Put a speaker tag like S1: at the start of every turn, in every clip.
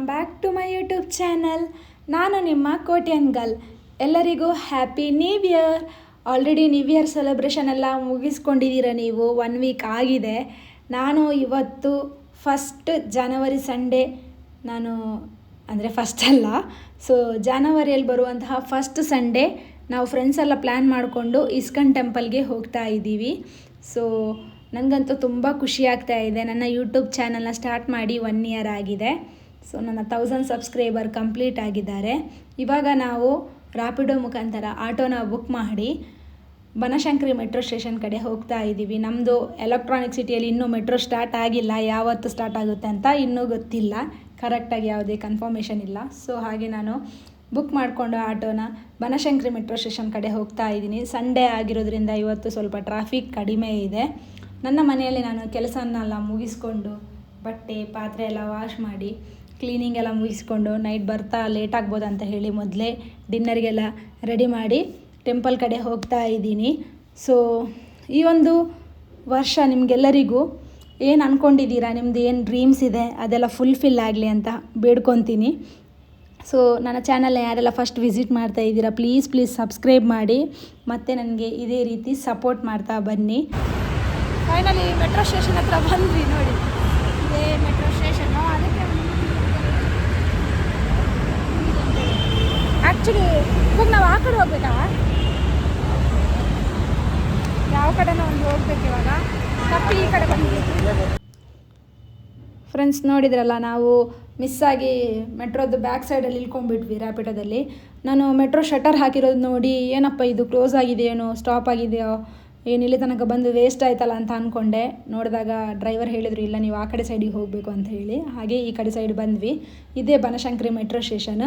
S1: Welcome back to my YouTube channel. ನಾನು ನಿಮ್ಮ Kotian girl. ಎಲ್ಲರಿಗೂ happy new year. Already new year celebration ಎಲ್ಲ ಮುಗಿಸ್ಕೊಂಡಿದ್ದೀರ ನೀವು. 1 ವೀಕ್ ಆಗಿದೆ. ನಾನು ಇವತ್ತು ಜನವರಿ ಸಂಡೇ ಅಂದರೆ ಫಸ್ಟ್ ಅಲ್ಲ, ಸೊ ಜನವರಿಯಲ್ಲಿ ಬರುವಂತಹ ಫಸ್ಟ್ ಸಂಡೇ ನಾವು ಫ್ರೆಂಡ್ಸ್ ಎಲ್ಲ ಪ್ಲ್ಯಾನ್ ಮಾಡಿಕೊಂಡು ಇಸ್ಕಾನ್ ಟೆಂಪಲ್ಗೆ ಹೋಗ್ತಾ ಇದ್ದೀವಿ. ಸೊ ನನಗಂತೂ ತುಂಬ ಖುಷಿ ಆಗ್ತಾ ಇದೆ. ನನ್ನ ಯೂಟ್ಯೂಬ್ ಚಾನಲ್ನ ಸ್ಟಾರ್ಟ್ ಮಾಡಿ 1 ಇಯರ್ ಆಗಿದೆ. ಸೊ ನನ್ನ 1000 ಸಬ್ಸ್ಕ್ರೈಬರ್ ಕಂಪ್ಲೀಟ್ ಆಗಿದ್ದಾರೆ. ಇವಾಗ ನಾವು ರ್ಯಾಪಿಡೋ ಮುಖಾಂತರ ಆಟೋನ ಬುಕ್ ಮಾಡಿ ಬನಶಂಕರಿ ಮೆಟ್ರೋ ಸ್ಟೇಷನ್ ಕಡೆ ಹೋಗ್ತಾ ಇದ್ದೀವಿ. ನಮ್ಮದು ಎಲೆಕ್ಟ್ರಾನಿಕ್ ಸಿಟಿಯಲ್ಲಿ ಇನ್ನೂ ಮೆಟ್ರೋ ಸ್ಟಾರ್ಟ್ ಆಗಿಲ್ಲ. ಯಾವತ್ತು ಸ್ಟಾರ್ಟ್ ಆಗುತ್ತೆ ಅಂತ ಇನ್ನೂ ಗೊತ್ತಿಲ್ಲ, ಕರೆಕ್ಟಾಗಿ ಯಾವುದೇ ಕನ್ಫರ್ಮೇಷನ್ ಇಲ್ಲ. ಸೊ ಹಾಗೆ ನಾನು ಬುಕ್ ಮಾಡಿಕೊಂಡು ಆಟೋನ ಬನಶಂಕರಿ ಮೆಟ್ರೋ ಸ್ಟೇಷನ್ ಕಡೆ ಹೋಗ್ತಾ ಇದ್ದೀನಿ. ಸಂಡೇ ಆಗಿರೋದ್ರಿಂದ ಇವತ್ತು ಸ್ವಲ್ಪ ಟ್ರಾಫಿಕ್ ಕಡಿಮೆ ಇದೆ. ನನ್ನ ಮನೆಯಲ್ಲಿ ನಾನು ಕೆಲಸನೆಲ್ಲ ಮುಗಿಸ್ಕೊಂಡು ಬಟ್ಟೆ ಪಾತ್ರೆ ಎಲ್ಲ ವಾಶ್ ಮಾಡಿ ಕ್ಲೀನಿಂಗ್ ಎಲ್ಲ ಮುಗಿಸ್ಕೊಂಡು ನೈಟ್ ಬರ್ತಾ ಲೇಟ್ ಆಗ್ಬೋದು ಅಂತ ಹೇಳಿ ಮೊದಲೇ ಡಿನ್ನರ್ಗೆಲ್ಲ ರೆಡಿ ಮಾಡಿ ಟೆಂಪಲ್ ಕಡೆ ಹೋಗ್ತಾ ಇದ್ದೀನಿ. ಸೊ ಈ ಒಂದು ವರ್ಷ ನಿಮಗೆಲ್ಲರಿಗೂ ಏನು ಅಂದ್ಕೊಂಡಿದ್ದೀರಾ, ನಿಮ್ಮದು ಏನು ಡ್ರೀಮ್ಸ್ ಇದೆ ಅದೆಲ್ಲ ಫುಲ್ಫಿಲ್ ಆಗಲಿ ಅಂತ ಬೇಡ್ಕೊತೀನಿ. ಸೊ ನನ್ನ ಚಾನಲ್ನ ಯಾರೆಲ್ಲ ಫಸ್ಟ್ ವಿಸಿಟ್ ಮಾಡ್ತಾ ಇದ್ದೀರಾ ಪ್ಲೀಸ್ ಸಬ್ಸ್ಕ್ರೈಬ್ ಮಾಡಿ ಮತ್ತು ನನಗೆ ಇದೇ ರೀತಿ ಸಪೋರ್ಟ್ ಮಾಡ್ತಾ ಬನ್ನಿ. ಫೈನಲಿ ಮೆಟ್ರೋ ಸ್ಟೇಷನ್ ಹತ್ರ ಬಂದ್ವಿ. ನೋಡಿ ಇದೇ ಮೆಟ್ರೋ ಸ್ಟೇಷನ್ನು. ಅದಕ್ಕೆ ಆ್ಯಕ್ಚುಲಿ ಇವಾಗ ನಾವು ಆ ಕಡೆ ಹೋಗ್ಬೇಕಾ, ಯಾವ ಕಡೆನೋ ಒಂದು ಹೋಗ್ಬೇಕು. ಇವಾಗ ತಪ್ಪಿ ಈ ಕಡೆ ಬಂದ್ಬಿಟ್ಟು ಫ್ರೆಂಡ್ಸ್ ನೋಡಿದ್ರಲ್ಲ, ನಾವು ಮಿಸ್ಸಾಗಿ ಮೆಟ್ರೋದು ಬ್ಯಾಕ್ ಸೈಡಲ್ಲಿ ಇಳ್ಕೊಂಡ್ಬಿಟ್ವಿ ರ್ಯಾಪಿಡೋದಲ್ಲಿ. ನಾನು ಮೆಟ್ರೋ ಶಟರ್ ಹಾಕಿರೋದು ನೋಡಿ ಏನಪ್ಪ ಇದು ಕ್ಲೋಸ್ ಆಗಿದೆಯೇನೋ, ಸ್ಟಾಪ್ ಆಗಿದೆಯೋ, ಇಲ್ಲಿ ತನಕ ಬಂದು ವೇಸ್ಟ್ ಆಯ್ತಲ್ಲ ಅಂತ ಅಂದ್ಕೊಂಡೆ. ನೋಡಿದಾಗ ಡ್ರೈವರ್ ಹೇಳಿದರು ಇಲ್ಲ ನೀವು ಆ ಕಡೆ ಸೈಡಿಗೆ ಹೋಗಬೇಕು ಅಂತ ಹೇಳಿ. ಹಾಗೆ ಈ ಕಡೆ ಸೈಡ್ ಬಂದ್ವಿ. ಇದೇ ಬನಶಂಕರಿ ಮೆಟ್ರೋ ಸ್ಟೇಷನ್.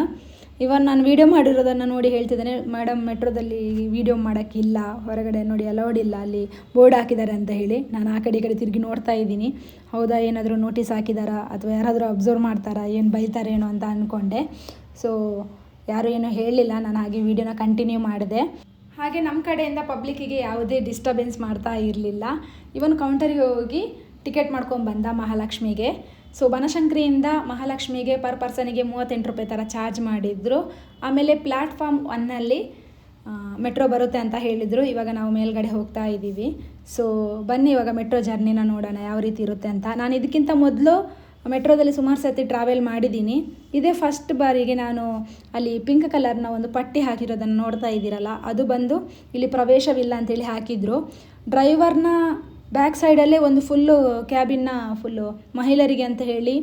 S1: ಇವನ್ ನಾನು ವೀಡಿಯೋ ಮಾಡಿರೋದನ್ನು ನೋಡಿ ಹೇಳ್ತಿದ್ದೇನೆ, ಮೇಡಮ್ ಮೆಟ್ರೋದಲ್ಲಿ ವೀಡಿಯೋ ಮಾಡೋಕ್ಕಿಲ್ಲ, ಹೊರಗಡೆ ನೋಡಿ ಅಲೌಡ್ ಇಲ್ಲ, ಅಲ್ಲಿ ಬೋರ್ಡ್ ಹಾಕಿದ್ದಾರೆ ಅಂತ ಹೇಳಿ. ನಾನು ಆ ಕಡೆ ಈ ಕಡೆ ತಿರುಗಿ ನೋಡ್ತಾ ಇದ್ದೀನಿ. ಹೌದಾ ಏನಾದರೂ ನೋಟಿಸ್ ಹಾಕಿದಾರಾ ಅಥವಾ ಯಾರಾದರೂ ಅಬ್ಸರ್ವ್ ಮಾಡ್ತಾರಾ, ಏನು ಬೈತಾರೇನೋ ಅಂತ ಅಂದ್ಕೊಂಡೆ. ಸೊ ಯಾರೂ ಏನೂ ಹೇಳಲಿಲ್ಲ. ನಾನು ಹಾಗೆ ವೀಡಿಯೋನ ಕಂಟಿನ್ಯೂ ಮಾಡಿದೆ. ಹಾಗೆ ನಮ್ಮ ಕಡೆಯಿಂದ ಪಬ್ಲಿಕ್ಕಿಗೆ ಯಾವುದೇ ಡಿಸ್ಟರ್ಬೆನ್ಸ್ ಮಾಡ್ತಾ ಇರಲಿಲ್ಲ. ಇವನ್ ಕೌಂಟರಿಗೆ ಹೋಗಿ ಟಿಕೆಟ್ ಮಾಡ್ಕೊಂಡ್ಬಂದ ಮಹಾಲಕ್ಷ್ಮಿಗೆ. ಸೊ ಬನಶಂಕರಿಯಿಂದ ಮಹಾಲಕ್ಷ್ಮಿಗೆ ಪರ್ ಪರ್ಸನಿಗೆ 38 ರೂಪಾಯಿ ಥರ ಚಾರ್ಜ್ ಮಾಡಿದರು. ಆಮೇಲೆ ಪ್ಲ್ಯಾಟ್ಫಾರ್ಮ್ 1ನಲ್ಲಿ ಮೆಟ್ರೋ ಬರುತ್ತೆ ಅಂತ ಹೇಳಿದರು. ಇವಾಗ ನಾವು ಮೇಲ್ಗಡೆ ಹೋಗ್ತಾ ಇದ್ದೀವಿ. ಸೊ ಬನ್ನಿ ಇವಾಗ ಮೆಟ್ರೋ ಜರ್ನಿನ ನೋಡೋಣ ಯಾವ ರೀತಿ ಇರುತ್ತೆ ಅಂತ. ನಾನು ಇದಕ್ಕಿಂತ ಮೊದಲು ಮೆಟ್ರೋದಲ್ಲಿ ಸುಮಾರು ಸರ್ತಿ ಟ್ರಾವೆಲ್ ಮಾಡಿದ್ದೀನಿ. ಇದೇ ಫಸ್ಟ್ ಬಾರಿಗೆ ನಾನು ಅಲ್ಲಿ ಪಿಂಕ್ ಕಲರ್ನ ಒಂದು ಪಟ್ಟಿ ಹಾಕಿರೋದನ್ನು ನೋಡ್ತಾ ಇದ್ದೀರಲ್ಲ, ಅದು ಬಂದು ಇಲ್ಲಿ ಪ್ರವೇಶವಿಲ್ಲ ಅಂತೇಳಿ ಹಾಕಿದರು. ಡ್ರೈವರ್ನ ಬ್ಯಾಕ್ ಸೈಡಲ್ಲೇ ಒಂದು ಕ್ಯಾಬಿನ್ನ ಮಹಿಳೆಯರಿಗೆ ಅಂತ ಹೇಳಿ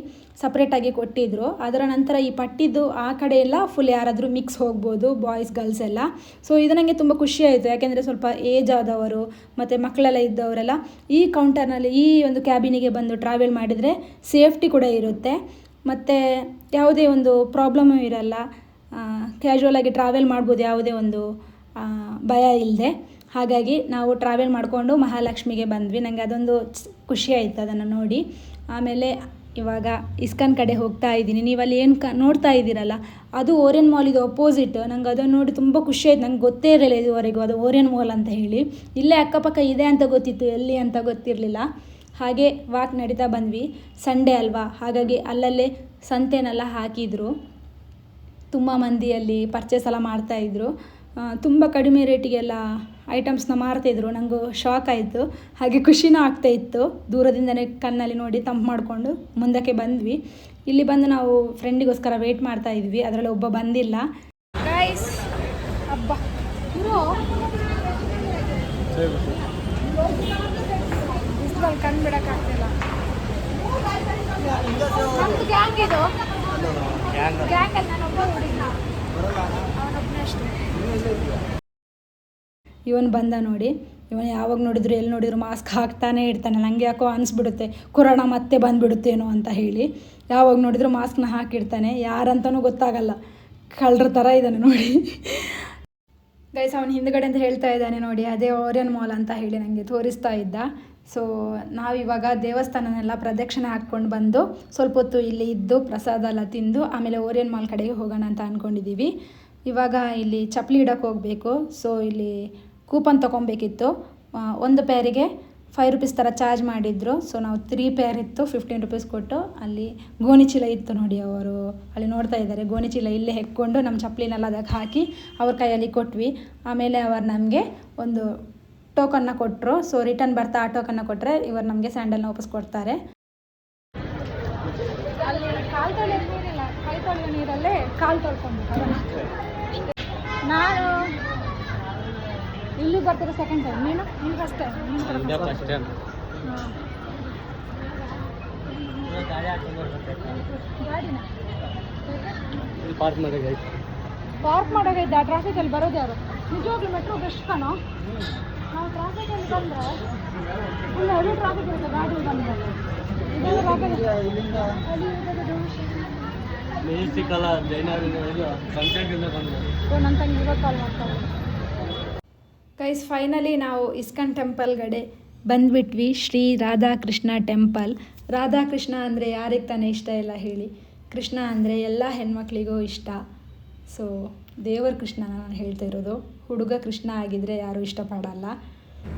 S1: ಸಪ್ರೇಟಾಗಿ ಕೊಟ್ಟಿದ್ದರು. ಅದರ ನಂತರ ಈ ಪಟ್ಟಿದ್ದು ಆ ಕಡೆ ಎಲ್ಲ ಯಾರಾದರೂ ಮಿಕ್ಸ್ ಹೋಗ್ಬೋದು, ಬಾಯ್ಸ್ ಗರ್ಲ್ಸ್ ಎಲ್ಲ. ಸೊ ಇದು ನನಗೆ ತುಂಬ ಖುಷಿ ಆಯಿತು. ಯಾಕೆಂದರೆ ಸ್ವಲ್ಪ ಏಜ್ ಆದವರು ಮತ್ತು ಮಕ್ಕಳೆಲ್ಲ ಇದ್ದವರೆಲ್ಲ ಈ ಕೌಂಟರ್ನಲ್ಲಿ ಈ ಒಂದು ಕ್ಯಾಬಿನಿಗೆ ಬಂದು ಟ್ರಾವೆಲ್ ಮಾಡಿದರೆ ಸೇಫ್ಟಿ ಕೂಡ ಇರುತ್ತೆ ಮತ್ತು ಯಾವುದೇ ಒಂದು ಪ್ರಾಬ್ಲಮ್ಮು ಇರಲ್ಲ. ಕ್ಯಾಶುವಲಾಗಿ ಟ್ರಾವೆಲ್ ಮಾಡ್ಬೋದು, ಯಾವುದೇ ಒಂದು ಭಯ ಇಲ್ಲದೆ. ಹಾಗಾಗಿ ನಾವು ಟ್ರಾವೆಲ್ ಮಾಡಿಕೊಂಡು ಮಹಾಲಕ್ಷ್ಮಿಗೆ ಬಂದ್ವಿ. ನನಗೆ ಅದೊಂದು ಖುಷಿ ಆಯಿತು ಅದನ್ನು ನೋಡಿ. ಆಮೇಲೆ ಇವಾಗ ಇಸ್ಕಾನ್ ಕಡೆ ಹೋಗ್ತಾ ಇದ್ದೀನಿ. ನೀವಲ್ಲಿ ಏನು ನೋಡ್ತಾ ಇದ್ದೀರಲ್ಲ, ಅದು ಓರಿಯನ್ ಮಾಲಿದು ಅಪೋಸಿಟ್. ನಂಗೆ ಅದನ್ನು ನೋಡಿ ತುಂಬ ಖುಷಿ ಆಯ್ತು. ನಂಗೆ ಗೊತ್ತೇ ಇರಲಿಲ್ಲ ಇದುವರೆಗೂ ಅದು ಓರಿಯನ್ ಮಾಲ್ ಅಂತ ಹೇಳಿ. ಇಲ್ಲೇ ಅಕ್ಕಪಕ್ಕ ಇದೆ ಅಂತ ಗೊತ್ತಿತ್ತು, ಎಲ್ಲಿ ಅಂತ ಗೊತ್ತಿರಲಿಲ್ಲ. ಹಾಗೆ ವಾಕ್ ನಡೀತಾ ಬಂದ್ವಿ. ಸಂಡೇ ಅಲ್ವಾ, ಹಾಗಾಗಿ ಅಲ್ಲಲ್ಲೇ ಸಂತೆನೆಲ್ಲ ಹಾಕಿದರು. ತುಂಬ ಮಂದಿಯಲ್ಲಿ ಪರ್ಚೇಸ್ ಎಲ್ಲ ಮಾಡ್ತಾಯಿದ್ರು. ತುಂಬ ಕಡಿಮೆ ರೇಟಿಗೆಲ್ಲ ಐಟಮ್ಸ್ನ ಮಾರ್ತಾಯಿದ್ರು. ನನಗೂ ಶಾಕ್ ಆಯಿತು, ಹಾಗೆ ಖುಷಿನೂ ಆಗ್ತಾಯಿತ್ತು. ದೂರದಿಂದನೇ ಕಣ್ಣಲ್ಲಿ ನೋಡಿ ತಂಪು ಮಾಡಿಕೊಂಡು ಮುಂದಕ್ಕೆ ಬಂದ್ವಿ. ಇಲ್ಲಿ ಬಂದು ನಾವು ಫ್ರೆಂಡಿಗೋಸ್ಕರ ವೆಯ್ಟ್ ಮಾಡ್ತಾ ಇದ್ವಿ. ಅದರಲ್ಲಿ ಒಬ್ಬ ಬಂದಿಲ್ಲ. ಗೈಸ್ ಹಬ್ಬ ಬಿಸಿಲಲ್ಲಿ ಕಣ್ಣು ಬಿಡೋಕ್ಕಾಗ್ತಿಲ್ಲ. ನಮ್ಮದು ಗ್ಯಾಂಗ್ ಇದು. ಗ್ಯಾಂಗಲ್ಲಿ ನಾನೊಬ್ಬ ಹುಡುಗ, ಅವನೊಬ್ಬನೇ ಅಷ್ಟೇ. ಇವನು ಬಂದ ನೋಡಿ. ಇವನು ಯಾವಾಗ ನೋಡಿದ್ರು ಎಲ್ಲಿ ನೋಡಿದ್ರು ಮಾಸ್ಕ್ ಹಾಕ್ತಾನೆ ಇರ್ತಾನೆ. ನನಗೆ ಯಾಕೋ ಅನಿಸ್ಬಿಡುತ್ತೆ ಕೊರೋನಾ ಮತ್ತೆ ಬಂದುಬಿಡುತ್ತೇನೋ ಅಂತ ಹೇಳಿ. ಯಾವಾಗ ನೋಡಿದ್ರು ಮಾಸ್ಕ್ನ ಹಾಕಿರ್ತಾನೆ, ಯಾರಂತನೂ ಗೊತ್ತಾಗಲ್ಲ. ಕಳ್ಳರ ಥರ ಇದ್ದಾನೆ ನೋಡಿ. ಗೈಸ್ ಅವನು ಹಿಂದ್ಗಡೆ ಅಂತ ಹೇಳ್ತಾ ಇದ್ದಾನೆ ನೋಡಿ, ಅದೇ ಓರಿಯನ್ ಮಾಲ್ ಅಂತ ಹೇಳಿ ನನಗೆ ತೋರಿಸ್ತಾ ಇದ್ದ. ಸೊ ನಾವಿವಾಗ ದೇವಸ್ಥಾನನೆಲ್ಲ ಪ್ರದಕ್ಷಿಣೆ ಹಾಕ್ಕೊಂಡು ಬಂದು ಸ್ವಲ್ಪ ಹೊತ್ತು ಇಲ್ಲಿ ಇದ್ದು ಪ್ರಸಾದ ಎಲ್ಲ ತಿಂದು ಆಮೇಲೆ ಓರಿಯನ್ ಮಾಲ್ ಕಡೆಗೆ ಹೋಗೋಣ ಅಂತ ಅಂದ್ಕೊಂಡಿದ್ದೀವಿ. ಇವಾಗ ಇಲ್ಲಿ ಚಪ್ಪಲಿ ಇಡೋಕ್ಕೆ ಹೋಗಬೇಕು. ಸೊ ಇಲ್ಲಿ ಕೂಪನ್ ತೊಗೊಬೇಕಿತ್ತು. ಒಂದು ಪೇರಿಗೆ ₹5 ಥರ ಚಾರ್ಜ್ ಮಾಡಿದ್ರು. ಸೊ ನಾವು 3 ಪೇರ್ ಇತ್ತು, ₹15 ಕೊಟ್ಟು. ಅಲ್ಲಿ ಗೋಣಿಚೀಲ ಇತ್ತು ನೋಡಿ, ಅವರು ಅಲ್ಲಿ ನೋಡ್ತಾ ಇದ್ದಾರೆ. ಗೋಣಿಚೀಲ ಇಲ್ಲೇ ಹೆಕ್ಕೊಂಡು ನಮ್ಮ ಚಪ್ಪಲಿನೆಲ್ಲ ಅದಕ್ಕೆ ಹಾಕಿ ಅವ್ರ ಕೈಯಲ್ಲಿ ಕೊಟ್ವಿ. ಆಮೇಲೆ ಅವರು ನಮಗೆ ಒಂದು ಟೋಕನ್ನ ಕೊಟ್ಟರು. ಸೊ ರಿಟರ್ನ್ ಬರ್ತಾ ಆ ಟೋಕನ್ನ ಕೊಟ್ಟರೆ ಇವರು ನಮಗೆ ಸ್ಯಾಂಡಲ್ನ ವಾಪಸ್ ಕೊಡ್ತಾರೆ. ಅಲ್ಲಿ ಕಾಲು ತೊಳೆಯೋ ನೀರಿಲ್ಲ, ಕೈ ತೊಳೆಯೋ ನೀರಲ್ಲೇ ಕಾಲು ತೊಳ್ಕೊಂಡು ನಾನು ಇಲ್ಲಿ ಬರ್ತಿರೋ ಸೆಕೆಂಡ್ ಟೈಮ್. ನೀನು ಫಸ್ಟ್ ಟೈಮ್. ಗಾಡಿನ ಪಾರ್ಕ್ ಮಾಡೋಗೈತೆ. ಆ ಟ್ರಾಫಿಕಲ್ಲಿ ಬರೋದು ಯಾರು? ನಿಜವಾಗ್ಲೂ ಮೆಟ್ರೋ ಬೆಸ್ಟ್ ಕಣೋ. ನಾವು ಟ್ರಾಫಿಕಲ್ಲಿ ಬಂದರೆ ಫುಲ್ ಹೆವಿ ಟ್ರಾಫಿಕ್ ಇರುತ್ತೆ ಗಾಡಿ ಬಂದರೆ. ನನ್ನ ತಂಗಿ ಇವಾಗ ಕಾಲ್ ಮಾಡ್ತಾರೆ. ಗೈಸ್ ಫೈನಲಿ ನಾವು ಇಸ್ಕಾನ್ ಟೆಂಪಲ್ ಕಡೆ ಬಂದುಬಿಟ್ವಿ. ಶ್ರೀ ರಾಧಾಕೃಷ್ಣ ಟೆಂಪಲ್. ರಾಧಾಕೃಷ್ಣ ಅಂದರೆ ಯಾರಿಗೆ ತಾನೇ ಇಷ್ಟ ಇಲ್ಲ ಹೇಳಿ? ಕೃಷ್ಣ ಅಂದರೆ ಎಲ್ಲ ಹೆಣ್ಮಕ್ಳಿಗೂ ಇಷ್ಟ. ಸೊ ದೇವರ ಕೃಷ್ಣ ನಾನು ಹೇಳ್ತಾ ಇರೋದು. ಹುಡುಗ ಕೃಷ್ಣ ಆಗಿದ್ದರೆ ಯಾರೂ ಇಷ್ಟಪಡಲ್ಲ.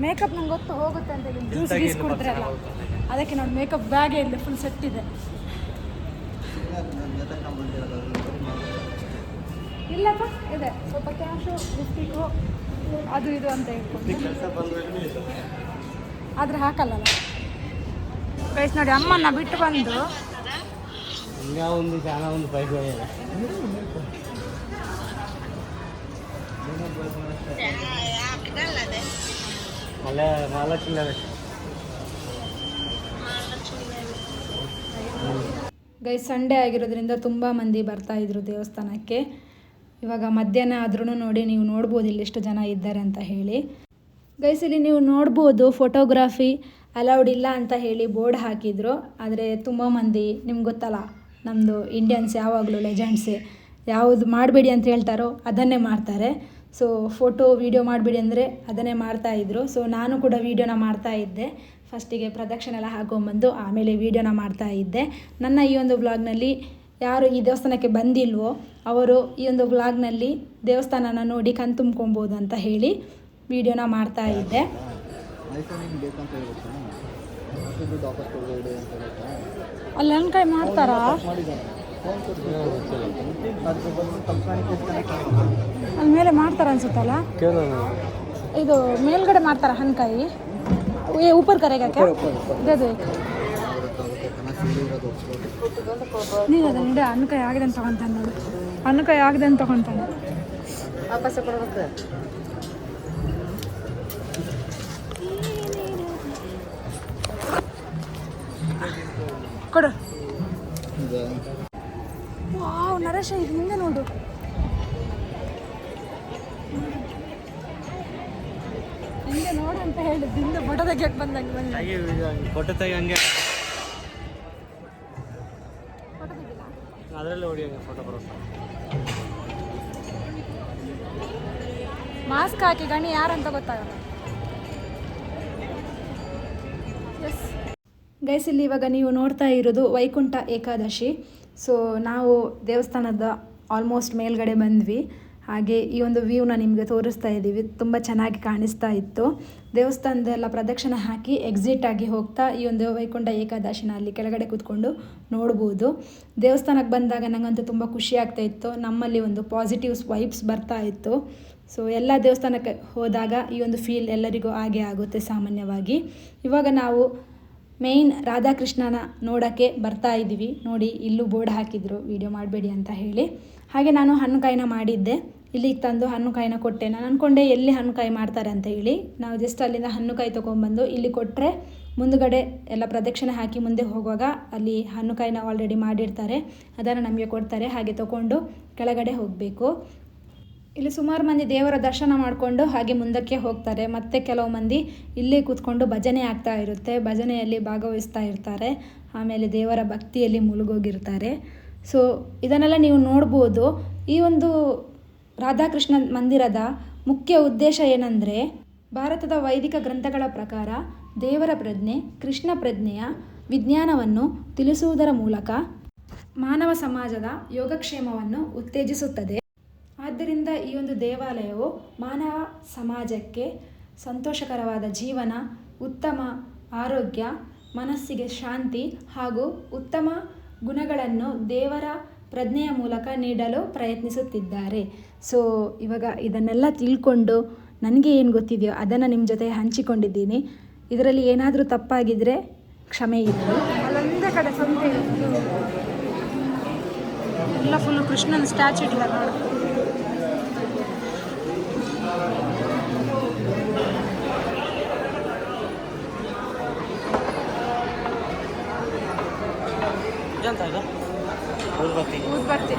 S1: ಮೇಕಪ್ ನಂಗೆ ಗೊತ್ತು ಹೋಗುತ್ತೆ ಅಂತ ಹೇಳಿ ಜ್ಯೂಸ್ ಗೀಸ್ ಕುಡಿದ್ರಲ್ಲ, ಅದಕ್ಕೆ ನೋಡಿ ಮೇಕಪ್ ಬ್ಯಾಗೇ ಇಲ್ಲ, ಫುಲ್ ಸೆಟ್ ಇದೆ. ಇಲ್ಲಪ್ಪ ಇದೆ ಸ್ವಲ್ಪ ಕ್ಯಾಶು, ಲಿಪ್ಸ್ಟಿಕ್ಕು, ಅದು ಇದು ಅಂತ ಹೇಳ್ಕೊಂಡು ಆದರೆ ಹಾಕಲ್ಲ. ಗೈಸ್ ನೋಡಿ, ಅಮ್ಮನ್ನ ಬಿಟ್ಟು ಬಂದು ಗೈಸ್ ಸಂಡೇ ಆಗಿರೋದ್ರಿಂದ ತುಂಬ ಮಂದಿ ಬರ್ತಾಯಿದ್ರು ದೇವಸ್ಥಾನಕ್ಕೆ. ಇವಾಗ ಮಧ್ಯಾಹ್ನ ಆದ್ರೂ ನೋಡಿ, ನೀವು ನೋಡ್ಬೋದು ಇಲ್ಲಿ ಎಷ್ಟು ಜನ ಇದ್ದಾರೆ ಅಂತ ಹೇಳಿ. ಗೈಸ್ ಇಲ್ಲಿ ನೀವು ನೋಡ್ಬೋದು ಫೋಟೋಗ್ರಾಫಿ ಅಲೌಡ್ ಇಲ್ಲ ಅಂತ ಹೇಳಿ ಬೋರ್ಡ್ ಹಾಕಿದ್ರು. ಆದರೆ ತುಂಬ ಮಂದಿ, ನಿಮ್ಗೆ ಗೊತ್ತಲ್ಲ ನಮ್ಮದು ಇಂಡಿಯನ್ಸ್ ಯಾವಾಗಲೂ ಲೆಜೆಂಡ್ಸೇ, ಯಾವುದು ಮಾಡಬೇಡಿ ಅಂತ ಹೇಳ್ತಾರೋ ಅದನ್ನೇ ಮಾಡ್ತಾರೆ. ಸೊ ಫೋಟೋ ವೀಡಿಯೋ ಮಾಡಬೇಡಿ ಅಂದರೆ ಅದನ್ನೇ ಮಾಡ್ತಾಯಿದ್ರು. ಸೊ ನಾನು ಕೂಡ ವೀಡಿಯೋನ ಮಾಡ್ತಾಯಿದ್ದೆ. ಫಸ್ಟಿಗೆ ಪ್ರದಕ್ಷಿಣೆ ಎಲ್ಲ ಹಾಕೊಂಬಂದು ಆಮೇಲೆ ವೀಡಿಯೋನ ಮಾಡ್ತಾಯಿದ್ದೆ. ನನ್ನ ಈ ಒಂದು ವ್ಲಾಗ್ನಲ್ಲಿ ಯಾರು ಈ ದೇವಸ್ಥಾನಕ್ಕೆ ಬಂದಿಲ್ವೋ ಅವರು ಈ ಒಂದು ವ್ಲಾಗ್ನಲ್ಲಿ ದೇವಸ್ಥಾನನ ನೋಡಿ ಕಣ್ತುಂಬ್ಕೊಬೋದು ಅಂತ ಹೇಳಿ ವೀಡಿಯೋನ ಮಾಡ್ತಾಯಿದ್ದೆ. ಅಲ್ಲಿ ನನ್ನ ಕೈ ಮಾಡ್ತಾರಾ? ಅಲ್ಲಿ ಮೇಲೆ ಮಾಡ್ತಾರ ಅನ್ಸುತ್ತಲ್ಲ, ಇದು ಮೇಲ್ಗಡೆ ಮಾಡ್ತಾರ ಹನ್ಕಾಯಿ ऊपर करेगा क्या? दे दो एक. ನೀನು ಅದನ್ನ ಇಡ, ಹಣ್ಣುಕಾಯಿ ಆಗಿದೆ ಅಂತ ತಗೊತಾನೆ ನೋಡು. ಹಣ್ಣುಕಾಯಿ ಆಗಿದೆ ಅಂತ ತಗೊತಾನೆ. ವಾಪಸ್ ಕೊಡ್ಬೇಕು. ಕೊಡು. ವಾವ್ ನರೇಶ, ಇದು ಹಿಂಗೆ ನೋಡು. ಹಿಂಗೆ ನೋಡು ಅಂತ ಹೇಳಿದ್ದು, ಹಿಂದೆ ಫೋಟೋ ತೆಗಿಯಕ್ಕೆ ಬಂದಂಗೆ ಫೋಟೋ ತೆಗಿಯಂಗೆ ಅದರಲ್ಲೇ ಹೊಡಿಯಂಗೆ ಫೋಟೋ ಬರುತ್ತೆ. ಮಾಸ್ಕ್ ಹಾಕಿ ಗಣಿ ಯಾರಂತ ಗೊತ್ತಾಗಲ್ಲ. ಗೈಸ್ ಇಲ್ಲಿ ಇವಾಗ ನೀವು ನೋಡ್ತಾ ಇರೋದು ವೈಕುಂಠ ಏಕಾದಶಿ. ಸೊ ನಾವು ದೇವಸ್ಥಾನದ ಆಲ್ಮೋಸ್ಟ್ ಮೇಲ್ಗಡೆ ಬಂದ್ವಿ. ಹಾಗೆ ಈ ಒಂದು ವ್ಯೂನ ನಿಮಗೆ ತೋರಿಸ್ತಾ ಇದ್ದೀವಿ. ತುಂಬ ಚೆನ್ನಾಗಿ ಕಾಣಿಸ್ತಾ ಇತ್ತು. ದೇವಸ್ಥಾನದೆಲ್ಲ ಪ್ರದಕ್ಷಿಣೆ ಹಾಕಿ ಎಕ್ಸಿಟ್ ಆಗಿ ಹೋಗ್ತಾ ಈ ಒಂದು ವೈಕುಂಠ ಏಕಾದಶಿನ ಅಲ್ಲಿ ಕೆಳಗಡೆ ಕೂತ್ಕೊಂಡು ನೋಡ್ಬೋದು. ದೇವಸ್ಥಾನಕ್ಕೆ ಬಂದಾಗ ನನಗಂತೂ ತುಂಬ ಖುಷಿ ಆಗ್ತಾ ಇತ್ತು. ನಮ್ಮಲ್ಲಿ ಒಂದು ಪಾಸಿಟಿವ್ಸ್ ವೈಬ್ಸ್ ಬರ್ತಾ ಇತ್ತು. ಸೊ ಎಲ್ಲ ದೇವಸ್ಥಾನಕ್ಕೆ ಹೋದಾಗ ಈ ಒಂದು ಫೀಲ್ ಎಲ್ಲರಿಗೂ ಹಾಗೆ ಆಗುತ್ತೆ ಸಾಮಾನ್ಯವಾಗಿ. ಇವಾಗ ನಾವು ಮೇಯ್ನ್ ರಾಧಾಕೃಷ್ಣನ ನೋಡೋಕ್ಕೆ ಬರ್ತಾ ಇದ್ದೀವಿ. ನೋಡಿ ಇಲ್ಲೂ ಬೋರ್ಡ್ ಹಾಕಿದ್ರು ವಿಡಿಯೋ ಮಾಡಬೇಡಿ ಅಂತ ಹೇಳಿ. ಹಾಗೆ ನಾನು ಹಣ್ಣುಕಾಯಿನ ಮಾಡಿದ್ದೆ. ಇಲ್ಲಿಗೆ ತಂದು ಹಣ್ಣುಕಾಯಿನ ಕೊಟ್ಟೆ. ನಾನು ಅಂದ್ಕೊಂಡೆ ಎಲ್ಲಿ ಹಣ್ಣುಕಾಯಿ ಮಾಡ್ತಾರೆ ಅಂತ ಹೇಳಿ. ನಾವು ಜಸ್ಟ್ ಅಲ್ಲಿಂದ ಹಣ್ಣುಕಾಯಿ ತೊಗೊಂಬಂದು ಇಲ್ಲಿ ಕೊಟ್ಟರೆ ಮುಂದುಗಡೆ ಎಲ್ಲ ಪ್ರದಕ್ಷಿಣೆ ಹಾಕಿ ಮುಂದೆ ಹೋಗುವಾಗ ಅಲ್ಲಿ ಹಣ್ಣುಕಾಯಿನ ಆಲ್ರೆಡಿ ಮಾಡಿರ್ತಾರೆ, ಅದನ್ನು ನಮಗೆ ಕೊಡ್ತಾರೆ. ಹಾಗೆ ತೊಗೊಂಡು ಕೆಳಗಡೆ ಹೋಗಬೇಕು. ಇಲ್ಲಿ ಸುಮಾರು ಮಂದಿ ದೇವರ ದರ್ಶನ ಮಾಡಿಕೊಂಡು ಹಾಗೆ ಮುಂದಕ್ಕೆ ಹೋಗ್ತಾರೆ. ಮತ್ತು ಕೆಲವು ಮಂದಿ ಇಲ್ಲೇ ಕೂತ್ಕೊಂಡು ಭಜನೆ ಆಗ್ತಾ ಇರುತ್ತೆ, ಭಜನೆಯಲ್ಲಿ ಭಾಗವಹಿಸ್ತಾ ಇರ್ತಾರೆ. ಆಮೇಲೆ ದೇವರ ಭಕ್ತಿಯಲ್ಲಿ ಮುಳುಗೋಗಿರ್ತಾರೆ. ಸೊ ಇದನ್ನೆಲ್ಲ ನೀವು ನೋಡ್ಬೋದು. ಈ ಒಂದು ರಾಧಾಕೃಷ್ಣ ಮಂದಿರದ ಮುಖ್ಯ ಉದ್ದೇಶ ಏನಂದರೆ, ಭಾರತದ ವೈದಿಕ ಗ್ರಂಥಗಳ ಪ್ರಕಾರ ದೇವರ ಪ್ರಜ್ಞೆ, ಕೃಷ್ಣ ಪ್ರಜ್ಞೆಯ ವಿಜ್ಞಾನವನ್ನು ತಿಳಿಸುವುದರ ಮೂಲಕ ಮಾನವ ಸಮಾಜದ ಯೋಗಕ್ಷೇಮವನ್ನು ಉತ್ತೇಜಿಸುತ್ತದೆ. ಆದ್ದರಿಂದ ಈ ಒಂದು ದೇವಾಲಯವು ಮಾನವ ಸಮಾಜಕ್ಕೆ ಸಂತೋಷಕರವಾದ ಜೀವನ, ಉತ್ತಮ ಆರೋಗ್ಯ, ಮನಸ್ಸಿಗೆ ಶಾಂತಿ ಹಾಗೂ ಉತ್ತಮ ಗುಣಗಳನ್ನು ದೇವರ ಪ್ರಜ್ಞೆಯ ಮೂಲಕ ನೀಡಲು ಪ್ರಯತ್ನಿಸುತ್ತಿದ್ದಾರೆ. ಸೊ ಇವಾಗ ಇದನ್ನೆಲ್ಲ ತಿಳ್ಕೊಂಡು ನನಗೆ ಏನು ಗೊತ್ತಿದೆಯೋ ಅದನ್ನು ನಿಮ್ಮ ಜೊತೆ ಹಂಚಿಕೊಂಡಿದ್ದೀನಿ. ಇದರಲ್ಲಿ ಏನಾದರೂ ತಪ್ಪಾಗಿದ್ದರೆ ಕ್ಷಮೆ ಇರಲಿ. ಅಲ್ಲೊಂದೇ ಕಡೆ ಸಂತೆ ಎಲ್ಲ ಫುಲ್ಲು ಕೃಷ್ಣನ ಸ್ಟ್ಯಾಚು ಇಟ್ಟಿದ್ದಾರೆ ನೋಡಿ. ಊದ್ಬತ್ತಿ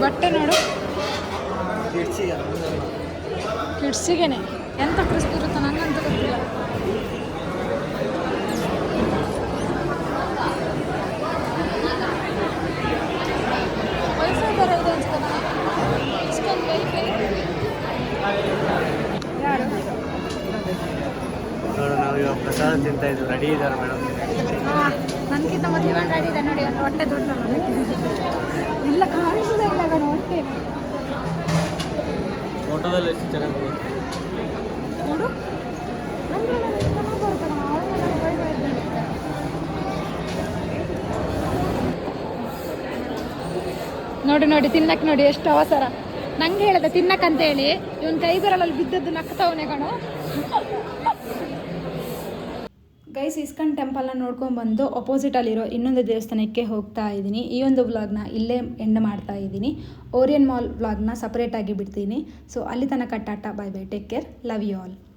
S1: ಬಟ್ಟೆ ನೋಡು, ಕಿಡ್ಸಿಗೆನೆ ಎಂತ ಕ್ರಿಸ್ಪಿ ಇರುತ್ತೋ ನಂಗಂತೂ ಗೊತ್ತಿಲ್ಲ. ವೈಫೈ ಥರ ಇದೆ ಅನ್ಸುತ್ತೆ ಇಷ್ಟೊಂದು ವೈಫೈ. ಯಾರು
S2: ನೋಡು, ನಾವು ಇವಾಗ ಪ್ರಸಾದ ತಿಂತಾ ಇದ್ವಿ. ರೆಡಿ ಇದ್ದಾರೆ ಮೇಡಮ್.
S1: ನನಗಿಂತ ಮೊದಲು ಇವಾಗ ರೆಡಿ ಇದೆ ನೋಡಿ. ಒಂದು ಹೊಟ್ಟೆ ದೊಡ್ಡ ಇಲ್ಲ ಕಾಣಿಸೋದೇ ಇಲ್ಲ ಕಣ ಹೊಟ್ಟೆ.
S2: ಫೋಟೋದಲ್ಲಿ ಎಷ್ಟು ಚೆನ್ನಾಗಿ
S1: ನೋಡು ನೋಡಿ ನೋಡಿ ತಿನ್ನಕ್ಕೆ ನೋಡಿ ಎಷ್ಟು ಅವಸರ. ನಂಗೆ ಹೇಳಿದೆ ತಿನ್ನಕ್ಕಂತ ಹೇಳಿ, ಇವನ್ ಕೈ ಬರಲಲ್ಲಿ ಬಿದ್ದದ್ದು ನಕ್ತವನೇ ಕಣೋ. ಗೈಸ್, ಇಸ್ಕಾನ್ ಟೆಂಪಲ್ನ ನೋಡ್ಕೊಂಡ್ಬಂದು ಅಪೋಸಿಟಲ್ಲಿರೋ ಇನ್ನೊಂದು ದೇವಸ್ಥಾನಕ್ಕೆ ಹೋಗ್ತಾ ಇದ್ದೀನಿ. ಈ ಒಂದು ವ್ಲಾಗ್ನ ಇಲ್ಲೇ ಎಂಡ್ ಮಾಡ್ತಾ ಇದ್ದೀನಿ. ಓರಿಯನ್ ಮಾಲ್ ವ್ಲಾಗ್ನ ಸಪ್ರೇಟಾಗಿ ಬಿಡ್ತೀನಿ. ಸೊ ಅಲ್ಲಿ ತನಕ tata, bye bye, take care, love you all.